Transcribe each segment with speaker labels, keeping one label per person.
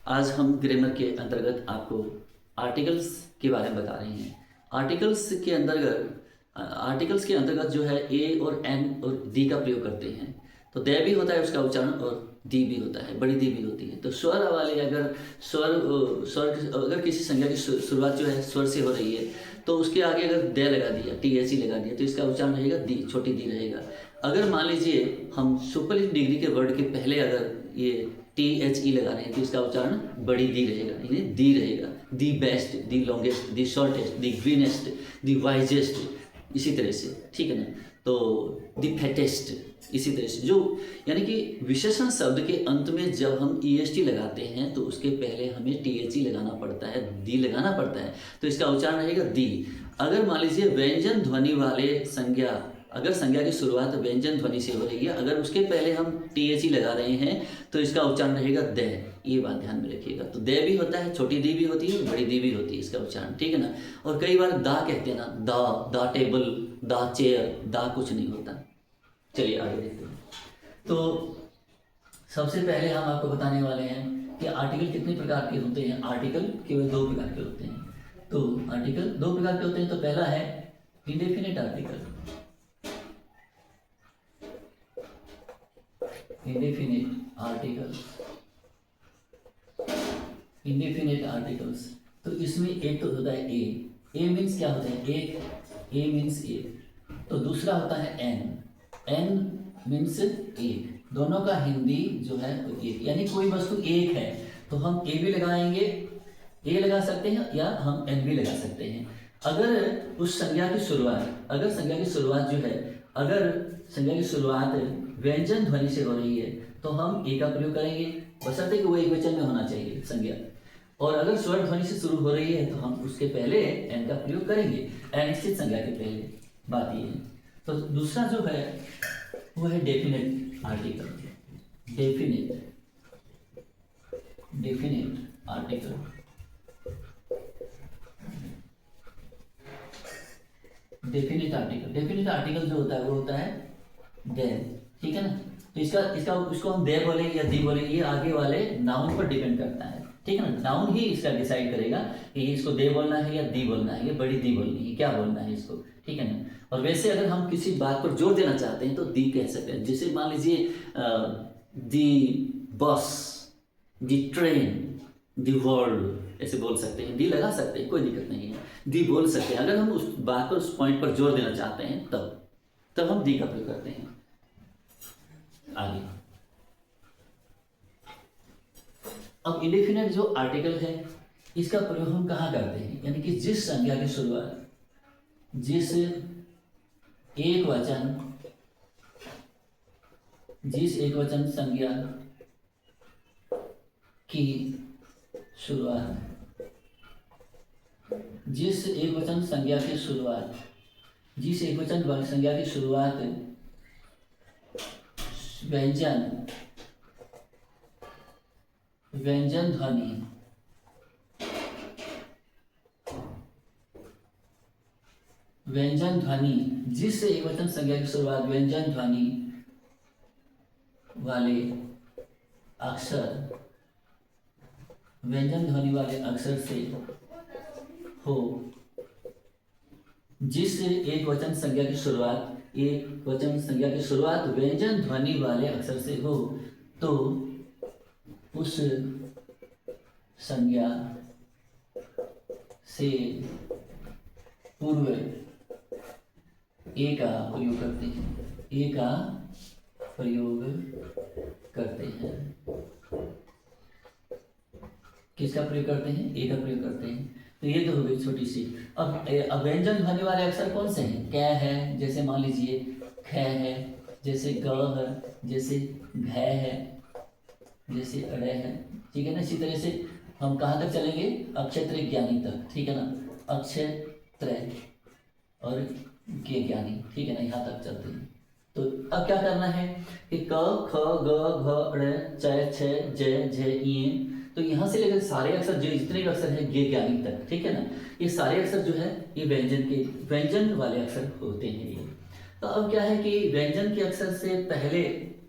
Speaker 1: आज हम ग्रामर के अंतर्गत आपको आर्टिकल्स के बारे में बता रहे हैं। आर्टिकल्स के अंतर्गत जो है ए और एन और दी का प्रयोग करते हैं। तो दे भी होता है उसका उच्चारण और दी भी होता है, बड़ी दी भी होती है। तो स्वर वाले अगर अगर किसी संज्ञा की शुरुआत जो है स्वर से हो रही है तो उसके आगे अगर दे लगा दिया, टी एच ई लगा दिया, तो इसका उच्चारण रहेगा दी, छोटी दी रहेगा। अगर मान लीजिए हम सुपरलेटिव डिग्री के वर्ड के पहले अगर ये टी एच ई लगा रहे हैं तो इसका उच्चारण बड़ी दी रहेगा, यानी दी रहेगा। The best, the longest, the shortest, the greenest, the wisest, इसी तरह से, ठीक है ना। तो दी फैटेस्ट, इसी तरह से जो, यानी कि विशेषण शब्द के अंत में जब हम ई एस टी लगाते हैं तो उसके पहले हमें टी एच ई लगाना पड़ता है, दी लगाना पड़ता है, तो इसका उच्चारण रहेगा दी। अगर मान लीजिए व्यंजन ध्वनि वाले संज्ञा, अगर संज्ञा की शुरुआत व्यंजन ध्वनि से हो रही है, अगर उसके पहले हम टी एच ई लगा रहे हैं तो इसका उच्चारण रहेगा दे। ये बात ध्यान में रखिएगा। तो दे भी होता है, छोटी दी भी होती है, बड़ी दी भी होती है, इसका उच्चारण, ठीक है ना। और कई बार दा कहते हैं ना, दा टेबल, दा चेयर, दा कुछ नहीं होता। चलिए आगे देखते हैं। तो सबसे पहले हम आपको बताने वाले हैं कि आर्टिकल कितने प्रकार के होते हैं। आर्टिकल केवल दो प्रकार के होते हैं। तो आर्टिकल दो प्रकार के होते हैं। तो पहला है इंडेफिनिट आर्टिकल। Indefinite articles. तो इसमें एक तो होता है ए मीन्स क्या होता है, एक, ए मीन्स एक। तो दूसरा होता है एन मीन्स एक। दोनों का हिंदी जो है तो एक, यानी कोई वस्तु एक है तो हम ए भी लगाएंगे, ए लगा सकते हैं, या हम एन भी लगा सकते हैं। अगर उस संज्ञा की शुरुआत, अगर संज्ञा की शुरुआत व्यंजन ध्वनि से हो रही है तो हम ए का प्रयोग करेंगे, बशर्ते कि वो एक वचन में होना चाहिए संज्ञा। और अगर स्वर ध्वनि से शुरू हो रही है तो हम उसके पहले एन का प्रयोग करेंगे, अनिश्चित संज्ञा के पहले। बात ये है। तो दूसरा जो है वो है definite article. Definite article. Definite article जो होता है वो होता है दे, ठीक है ना। तो इसको हम दे बोलेंगे या दी बोलेंगे, ये आगे वाले नाउन पर डिपेंड करता है, ठीक है ना। नाउन ही इसका डिसाइड करेगा कि इसको दे बोलना है या दी बोलना है, या बड़ी दी बोलनी है, क्या बोलना है इसको, ठीक है ना। और वैसे अगर हम किसी बात पर जोर देना चाहते हैं तो दी कह सकते हैं। जैसे मान लीजिए दी बस, दी ट्रेन, दी वर्ल्ड, ऐसे बोल सकते हैं, दी लगा सकते हैं, कोई दिक्कत नहीं है, दी बोल सकते हैं। अगर हम उस बात पर, उस पॉइंट पर जोर देना चाहते हैं तब हम दी का प्रयोग करते हैं। आगे अब इंडेफिनेट जो आर्टिकल है इसका प्रयोग हम कहाँ करते हैं, यानी कि जिस संज्ञा की शुरुआत, जिस एक वचन संज्ञा की शुरुआत, जिस एक वचन संज्ञा की शुरुआत व्यंजन ध्वनि, जिस एक वचन संज्ञा की शुरुआत व्यंजन ध्वनि वाले अक्षर से हो, जिस एक वचन संज्ञा की शुरुआत व्यंजन ध्वनि वाले अक्षर से हो, तो उस संज्ञा से पूर्व ए का प्रयोग करते हैं। किसका प्रयोग करते हैं, ए का प्रयोग करते हैं। तो ये तो हो गई छोटी सी। अब व्यंजन ध्वनि वाले अक्षर कौन से हैं, कै है, जैसे मान लीजिए ख है, जैसे ग है, जैसे घ है, जैसे अड़े है, ठीक है ना। इसी तरह से हम कहाँ तक चलेंगे, अक्षय ज्ञानी तक, ठीक है ना। अक्षय और के ज्ञानी, ठीक है ना, यहाँ तक चलते हैं। तो अब क्या करना है कि क ख ग घ ड़ च छ ज झ इ, तो यहाँ से लेकर सारे अक्षर, जो जितने भी अक्षर हैं गे ज्ञानी तक, ठीक है ना, ये सारे अक्षर जो है ये व्यंजन वाले अक्षर होते हैं ये। तो अब क्या है कि व्यंजन के अक्षर से पहले,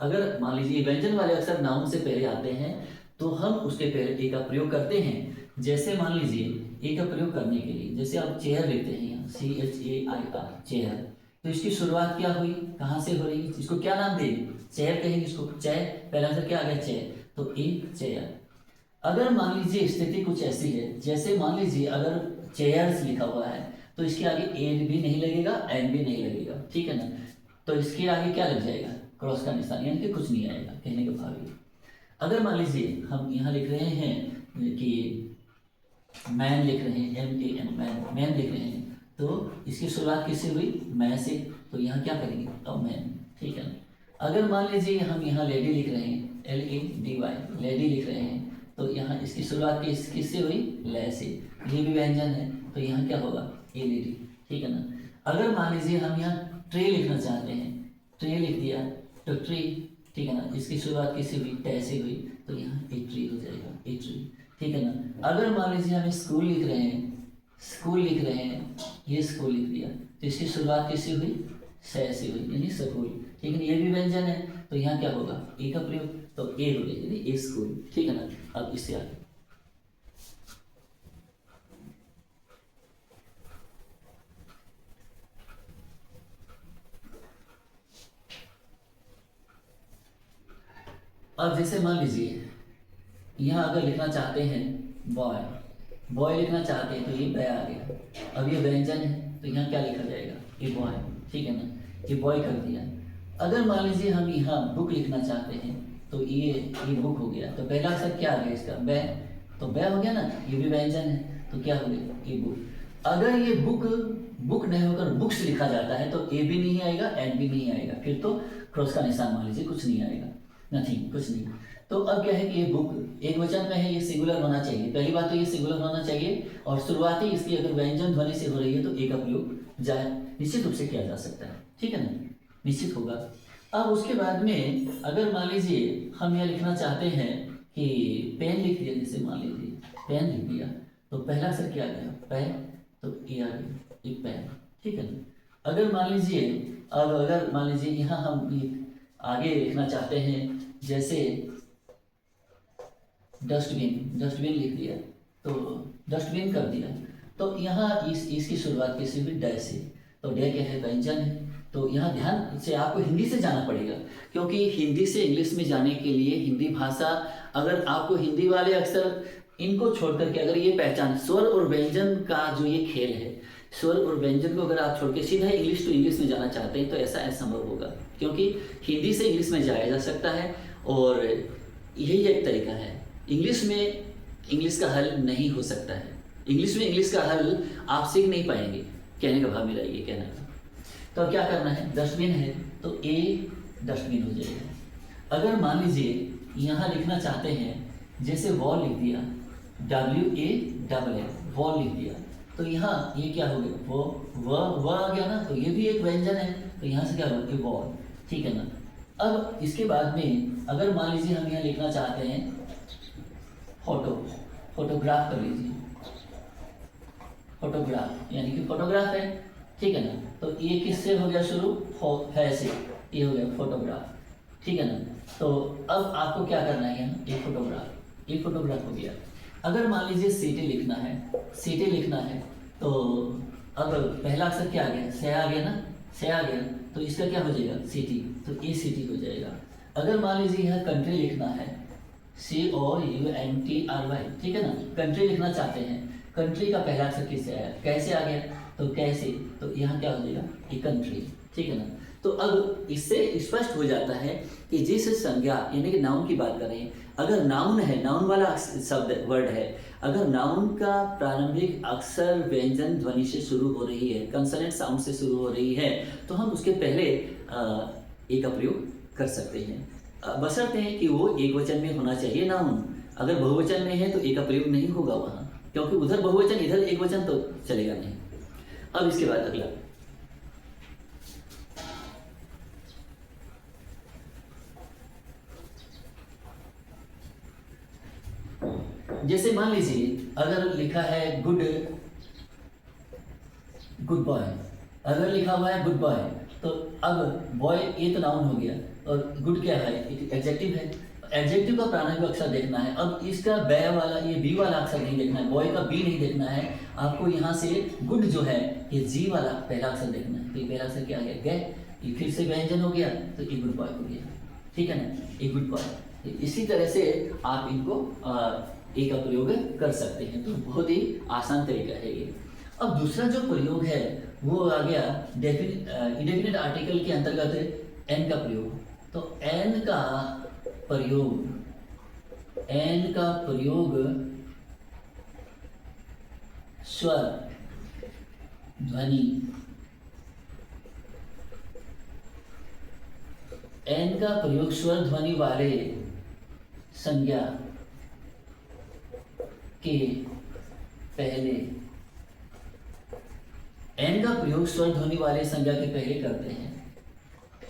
Speaker 1: अगर मान लीजिए व्यंजन वाले अक्षर नाउन से पहले आते हैं तो हम उसके पहले ए का प्रयोग करते हैं। जैसे मान लीजिए ए का प्रयोग करने के लिए, जैसे आप चेयर लेते हैं यहाँ CHAIR चेयर, तो इसकी शुरुआत क्या हुई, कहाँ से हो रही है, इसको क्या नाम देंगे, चेयर कहेंगे इसको, चय, पहला अक्षर क्या आ गया चेयर, तो ए चेयर। अगर मान लीजिए स्थिति कुछ ऐसी है, जैसे मान लीजिए अगर चेयर्स लिखा हुआ है तो इसके आगे ए भी नहीं लगेगा, एन भी नहीं लगेगा, ठीक है ना, तो इसके आगे क्या लग जाएगा, क्रॉस का निशान, यानी कि कुछ नहीं आएगा कहने के भाव। अगर मान लीजिए हम यहाँ लिख रहे हैं कि मैन लिख रहे हैं, MAN मैन, मैन लिख रहे हैं, तो इसकी शुरुआत किससे हुई, मैं से, तो यहाँ क्या करेंगे, अब मैन, ठीक है ना। अगर मान लीजिए हम यहाँ लेडी लिख रहे हैं, LADY लेडी लिख रहे हैं, तो यहाँ इसकी शुरुआत किससे हुई, ले से, ये भी व्यंजन है, तो यहाँ क्या होगा, ए लेडी, ठीक है ना। अगर मान लीजिए हम यहाँ ट्रे लिखना चाहते हैं, ट्रे लिख दिया तो ट्री, ठीक है ना, इसकी शुरुआत किससे हुई, टे से हुई, तो यहाँ ए ट्री हो जाएगा, ए ट्री, ठीक है ना। अगर मान लीजिए हम स्कूल लिख रहे हैं, स्कूल लिख रहे हैं, ये स्कूल लिख दिया, तो इसकी शुरुआत किससे हुई, से हुई, यानी स्कूल, ठीक है, ये भी व्यंजन है, तो यहाँ क्या होगा, ए का प्रयोग, तो ए हो गया, यानी ए स्कूल, ठीक है ना। अब इससे आगे अब जैसे मान लीजिए यहाँ अगर लिखना चाहते हैं बॉय, बॉय लिखना चाहते हैं, तो ये बय आ गया, अब ये व्यंजन है, तो यहाँ क्या लिखा जाएगा, ये बॉय, ठीक है ना, ये बॉय कर दिया। अगर मान लीजिए हम यहाँ बुक लिखना चाहते हैं, तो ये बुक हो गया, तो पहला अक्षर क्या आ गया इसका, बै, तो बै हो गया ना, ये भी व्यंजन है, तो क्या हो गया, ये बुक। अगर ये बुक नहीं होकर बुक्स लिखा जाता है, तो ए भी नहीं आएगा, एन भी नहीं आएगा, फिर तो क्रॉस का निशान मान लीजिए, कुछ नहीं आएगा, नथिंग, कुछ नहीं। तो अब क्या है कि ये बुक एक वचन में है, ये सिंगुलर होना चाहिए, पहली बात तो ये सिंगुलर होना चाहिए, और शुरुआती इसकी अगर व्यंजन ध्वनि से हो रही है तो ए का प्रयोग निश्चित रूप से किया जा सकता है, ठीक है ना, निश्चित होगा। अब उसके बाद में अगर मान लीजिए हम यह लिखना चाहते हैं कि पेन लिख दिया, जैसे मान लीजिए पेन लिख दिया, तो पहला अक्षर क्या आ गया, पै, तो ए आ गया, ये पेन, ठीक है ना। अगर मान लीजिए अगर मान लीजिए यहाँ हम आगे लिखना चाहते हैं, जैसे डस्टबिन लिख दिया, तो डस्टबिन कर दिया, तो यहाँ इसकी शुरुआत किसी भी डे से, तो डे क्या है, व्यंजन है, तो यहाँ ध्यान से आपको हिंदी से जाना पड़ेगा, क्योंकि हिंदी से इंग्लिश में जाने के लिए हिंदी भाषा, अगर आपको हिंदी वाले अक्षर इनको छोड़ करके अगर ये पहचान, स्वर और व्यंजन का जो ये खेल है, स्वर और व्यंजन को अगर आप छोड़ के सीधा इंग्लिश टू इंग्लिश में जाना चाहते हैं, तो ऐसा असंभव होगा, क्योंकि हिंदी से इंग्लिश में जाया जा सकता है, और यही एक तरीका है। इंग्लिश में इंग्लिश का हल नहीं हो सकता है, इंग्लिश में इंग्लिश का हल आप सीख नहीं पाएंगे, कहने का भाव मेरा ये कहना है। तो क्या करना है, डस्टबिन है, तो ए डस्टबिन हो जाएगा। अगर मान लीजिए यहाँ लिखना चाहते हैं, जैसे वॉल लिख दिया, WALL वॉल लिख दिया, तो यहाँ ये क्या हो गया, वो आ गया ना, तो ये भी एक व्यंजन है, तो यहाँ से क्या होगा, ये वॉल, ठीक है ना। अब इसके बाद में अगर मान लीजिए हम यहाँ लिखना चाहते हैं फोटोग्राफ कर लीजिए, फोटोग्राफ यानी कि फोटोग्राफ है, ठीक है ना, तो ये किससे हो गया शुरू, है से, ये हो गया फोटोग्राफ, ठीक है ना। तो अब आपको क्या करना है, यहाँ एक फोटोग्राफ हो गया। अगर मान लीजिए सिटी लिखना है, तो अब पहला अक्षर क्या आ गया, से आ गया ना, से आ गया, तो इसका क्या हो जाएगा, सिटी, तो ए सिटी हो जाएगा। अगर मान लीजिए यहाँ कंट्री लिखना है, COUNTRY, ठीक है ना, कंट्री लिखना चाहते हैं, कंट्री का पहला अक्षर किससे आया, कैसे आ गया, तो कैसे, तो यहाँ क्या हो जाएगा, ये कंट्री, ठीक है ना। तो अब इससे स्पष्ट हो जाता है कि जिस संज्ञा यानी कि नाउन की बात करें, अगर नाउन है, नाउन वाला शब्द वर्ड है, अगर नाउन का प्रारंभिक अक्षर व्यंजन ध्वनि से शुरू हो रही है, कंसोनेंट साउंड से शुरू हो रही है, तो हम उसके पहले ए का प्रयोग कर सकते हैं, बशर्ते कि वो एक वचन में होना चाहिए नाउन। अगर बहुवचन में है तो ए का प्रयोग नहीं होगा वहाँ, क्योंकि उधर बहुवचन इधर एक वचन, तो चलेगा नहीं। अब इसके बाद अगला, जैसे मान लीजिए अगर लिखा है गुड बॉय, अगर लिखा हुआ है गुड बॉय, तो अब बॉय ये तो नाउन हो गया, और गुड क्या है, एडजेक्टिव है, एडजेक्टिव का प्रारंभिक अक्षर देखना है। अब इसका बै वाला, ये बी वाला अक्षर नहीं देखना है, बॉय का बी नहीं देखना है आपको। यहाँ से गुड जो है ये जी वाला पहला अक्षर देखना है। तो ये पहला अक्षर क्या आ गया, गए, ये फिर से व्यंजन हो गया, तो ये गुड बॉय हो गया, ठीक है ना, ये गुड बॉय। इसी तरह से आप इनको ए का प्रयोग कर सकते हैं। तो बहुत ही आसान तरीका है ये। अब दूसरा जो प्रयोग है वो आ गया इंडेफिनिट आर्टिकल के अंतर्गत एन का प्रयोग। तो एन का प्रयोग स्वर, ध्वनि, एन का प्रयोग स्वर ध्वनि वाले संज्ञा के पहले, एन का प्रयोग स्वर ध्वनि वाले संज्ञा के पहले करते हैं,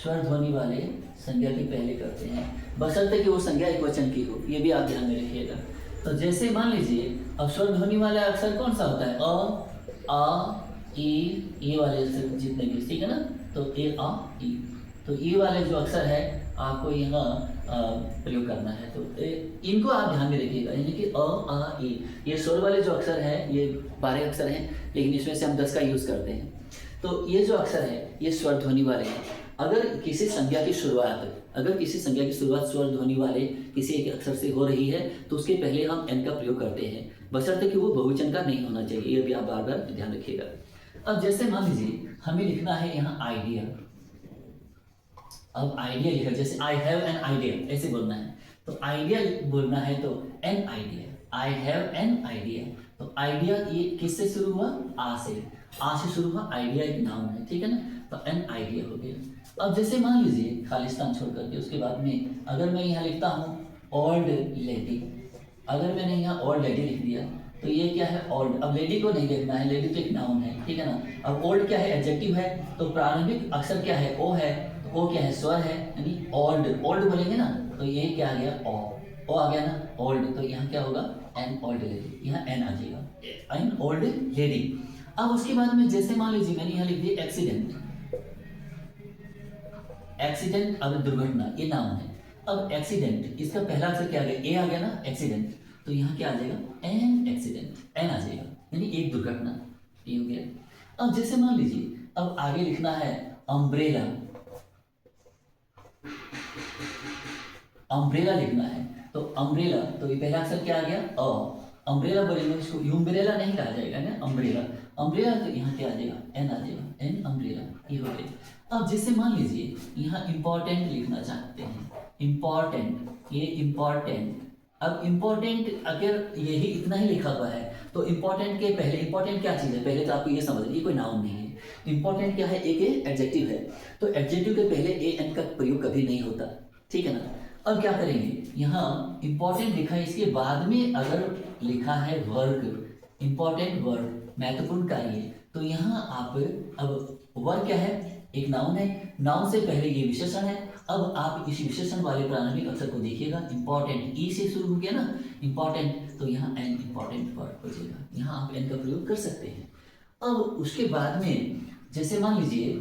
Speaker 1: स्वर ध्वनि वाले संज्ञा के पहले करते हैं, बशर्ते कि वो संज्ञा एक वचन की हो। ये भी आप ध्यान में रखिएगा। तो जैसे मान लीजिए अब स्वर ध्वनि वाला अक्षर कौन सा होता है, अ, आ, ई वाले अक्षर जितने भी, ठीक है ना। तो ए, आ, ई, तो ई वाले जो अक्षर है आपको यहाँ प्रयोग करना है। तो इनको आप ध्यान में रखिएगा, यानी कि अ, आ, ई, ये स्वर वाले जो अक्षर है ये 12 अक्षर हैं, लेकिन इसमें से हम 10 का यूज़ करते हैं। तो ये जो अक्षर है ये स्वर ध्वनि वाले हैं। अगर किसी संज्ञा की शुरुआत स्वर ध्वनि वाले किसी एक अक्षर से हो रही है तो उसके पहले हम एन का प्रयोग करते हैं, बशर्ते कि वो बहुवचन का नहीं होना चाहिए। ये भी आप बार बार ध्यान रखिएगा। अब जैसे मान लीजिए हमें लिखना है यहाँ आइडिया। अब आइडिया लिखा, जैसे आई हैव एन आइडिया ऐसे बोलना है। तो आइडिया बोलना है तो an idea, I have an idea. तो आइडिया ये किससे शुरू हुआ, आ से शुरू हुआ। आइडिया एक नाउन है, ठीक है ना। तो एन आइडिया हो गया। अब जैसे मान लीजिए खालिस्तान छोड़ करके उसके बाद में अगर मैं यहाँ लिखता हूँ ओल्ड लेडी, अगर मैंने यहाँ ओल्ड लेडी लिख दिया तो ये क्या है, ओल्ड। अब लेडी को नहीं देखना है, लेडी तो एक नाउन है, ठीक है ना। अब ओल्ड क्या है, एडजेक्टिव है। तो प्रारंभिक अक्षर क्या है, ओ है। तो ओ क्या है, स्वर है, यानी ओल्ड। ओल्ड बोलेंगे ना तो ये क्या आ गया, ओ आ गया ना, ओल्ड। तो यहाँ क्या होगा, एन ओल्ड लेडी, यहाँ एन आ जाएगा, एन ओल्ड लेडी। अब उसके बाद में जैसे मान लीजिए मैंने यहाँ लिख दिया एक्सीडेंट, एक्सीडेंट, अब दुर्घटना, ये नाउन है। अब एक्सीडेंट, इसका पहला अक्षर क्या आ गया, ए आ गया ना, एक्सीडेंट। तो यहाँ क्या आ जाएगा, एन एक्सीडेंट, एन आ जाएगा, यानी एक दुर्घटना, ये हो गया। अब जैसे मान लीजिए अब आगे लिखना है अम्ब्रेला, अम्ब्रेला लिखना है। तो अम्ब्रेला, तो ये पहला अक्षर क्या आ गया, अ। अम्ब्रेला बोलेंगे इसको, यूम्ब्रेला नहीं कहा जाएगा ना, अम्ब्रेला। अम्ब्रेला तो यहाँ क्या आ जाएगा, एन आ जाएगा, एन अम्ब्रेला, ये हो गया। अब जैसे मान लीजिए यहाँ इंपॉर्टेंट लिखना चाहते हैं, इंपॉर्टेंट, ये इंपॉर्टेंट। अब इंपॉर्टेंट अगर यही इतना ही लिखा हुआ है तो इंपॉर्टेंट के पहले, इंपॉर्टेंट क्या चीज़ है, पहले तो आपको ये समझ लीजिए कोई नाउन नहीं है। इंपॉर्टेंट क्या है, एक एडजेक्टिव है। तो एडजेक्टिव के पहले ए एन का प्रयोग कभी नहीं होता, ठीक है ना। अब क्या करेंगे, यहाँ इंपॉर्टेंट लिखा है, इसके बाद में अगर लिखा है वर्क, इंपॉर्टेंट वर्क, महत्वपूर्ण कार्य, तो यहाँ आप, अब वर्क क्या है, एक नाउन है, नाउन से पहले ये विशेषण है। अब आप इस विशेषण वाले प्रारंभिक अक्षर को देखिएगा, इंपॉर्टेंट, ई से शुरू हो गया ना, इंपॉर्टेंट, तो यहाँ एन इंपॉर्टेंट वर्क हो जाएगा, यहाँ आप एन का प्रयोग कर सकते हैं। अब उसके बाद में जैसे मान लीजिए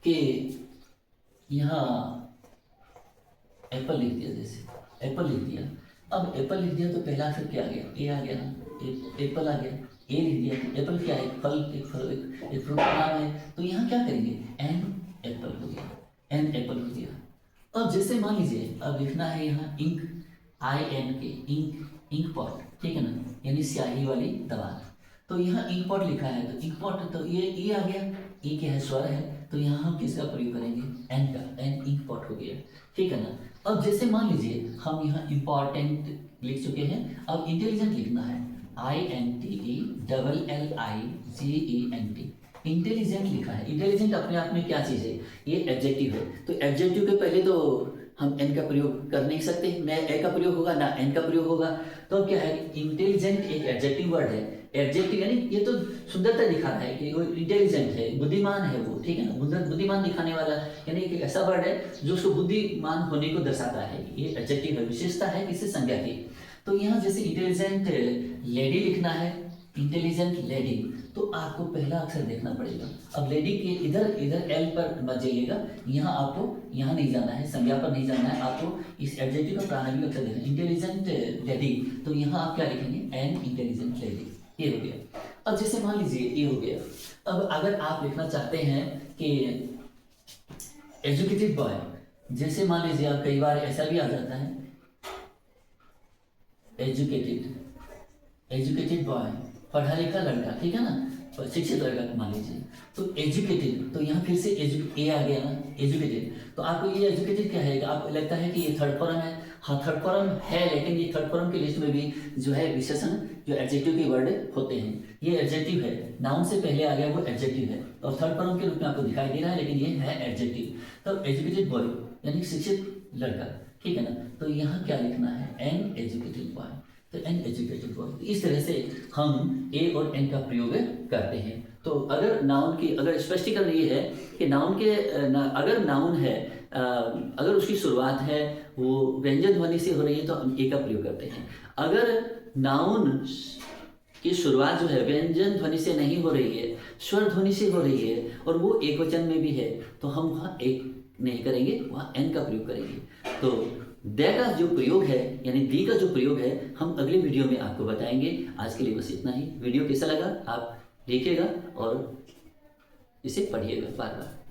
Speaker 1: कि यहाँ एप्पल लिख दिया, जैसे एप्पल लिख दिया। अब एप्पल लिख दिया तो पहला अक्षर क्या आ गया, ए आ गया ना, एप्पल आ गया, ए लिख दिया। तो एप्पल क्या है, फल, एक फ्रूट का नाम है। तो यहाँ क्या करेंगे, एन एप्पल हो गया, एन एप्पल हो गया। अब जैसे मान लीजिए अब लिखना है यहाँ इंक, आई एन के, इंक, इंक पॉट, ठीक है ना, यानी स्याही वाली दवात। तो यहाँ इंक पॉट लिखा है, तो इंक पॉट, तो ये ई आ गया, ई क्या है, स्वर है। तो यहाँ हम किसका प्रयोग करेंगे, एन का, एन इंक पॉट हो गया, ठीक है ना। अब जैसे मान लीजिए हम यहाँ इंपॉर्टेंट लिख चुके हैं, अब इंटेलिजेंट लिखना है, INTELLIGENT, इंटेलिजेंट लिखा है। इंटेलिजेंट अपने आप में क्या चीज़ है, ये एडजेक्टिव है। तो एडजेक्टिव के पहले तो हम एन का प्रयोग कर नहीं सकते, न ए का प्रयोग होगा ना एन का प्रयोग होगा। तो क्या है, इंटेलिजेंट एक एडजेक्टिव वर्ड है। एडजेक्टिव यानी ये तो सुंदरता दिखा रहा है कि वो इंटेलिजेंट है, बुद्धिमान है वो, ठीक है ना, बुद्धिमान दिखाने वाला, यानी एक ऐसा वर्ड है जो उसको बुद्धिमान होने को दर्शाता है। ये एडजेक्टिव है, विशेषता है किसी संज्ञा की। तो यहाँ जैसे इंटेलिजेंट लेडी लिखना है, इंटेलिजेंट लेडी, तो आपको पहला अक्षर देखना पड़ेगा। अब लेडी के इधर इधर एल पर मत जाइएगा, यहाँ आपको यहाँ नहीं जाना है, संज्ञा पर नहीं जाना है, आपको इस एडजेक्टिव का प्रारंभिक अक्षर देखना है। इंटेलिजेंट लेडी, तो यहाँ आप क्या लिखेंगे, एन इंटेलिजेंट लेडी, ये हो गया। अब जैसे मान लीजिए ये हो गया। अब अगर आप लिखना चाहते हैं कि एजुकेटेड बॉय, जैसे मान लीजिए आप, कई बार ऐसा भी आ जाता है एजुकेटेड बॉय, पढ़ा लिखा लड़का, ठीक है ना, शिक्षित लड़का मान लीजिए। तो एजुकेटेड, तो यहाँ फिर से ए आ गया ना, एजुकेटेड। तो आपको ये एजुकेटेड क्या है, आपको लगता है कि ये थर्ड फॉर्म है। हाँ थर्ड फॉर्म है, लेकिन ये थर्ड फॉर्म की लिस्ट में भी जो है विशेषण, जो एडजेक्टिव के वर्ड होते हैं, ये एडजेक्टिव है, नाउन से पहले आ गया वो एडजेक्टिव है, और थर्ड फॉर्म के रूप में आपको दिखाई दे रहा है, लेकिन ये है एडजेक्टिव। तो एजुकेटेड बॉय यानी शिक्षित लड़का, ठीक है ना। तो यहाँ क्या लिखना है, एन एजुकेटेड बॉय, तो एन एजुकेटेड बॉय। इस तरह से हम ए और एन का प्रयोग करते हैं। तो अगर नाउन की, अगर स्पष्टीकरण ये है कि नाउन के अगर नाउन है, अगर उसकी शुरुआत है वो व्यंजन ध्वनि से हो रही है, तो हम ए का प्रयोग करते हैं। अगर नाउन की शुरुआत जो है व्यंजन ध्वनि से नहीं हो रही है, स्वर ध्वनि से हो रही है, और वो एक वचन में भी है, तो हम वहाँ एक नहीं करेंगे, वहाँ एन का प्रयोग करेंगे। तो द का जो प्रयोग है, यानी दी का जो प्रयोग है, हम अगले वीडियो में आपको बताएंगे। आज के लिए बस इतना ही। वीडियो कैसा लगा आप देखिएगा और इसे पढ़िएगा बार बार।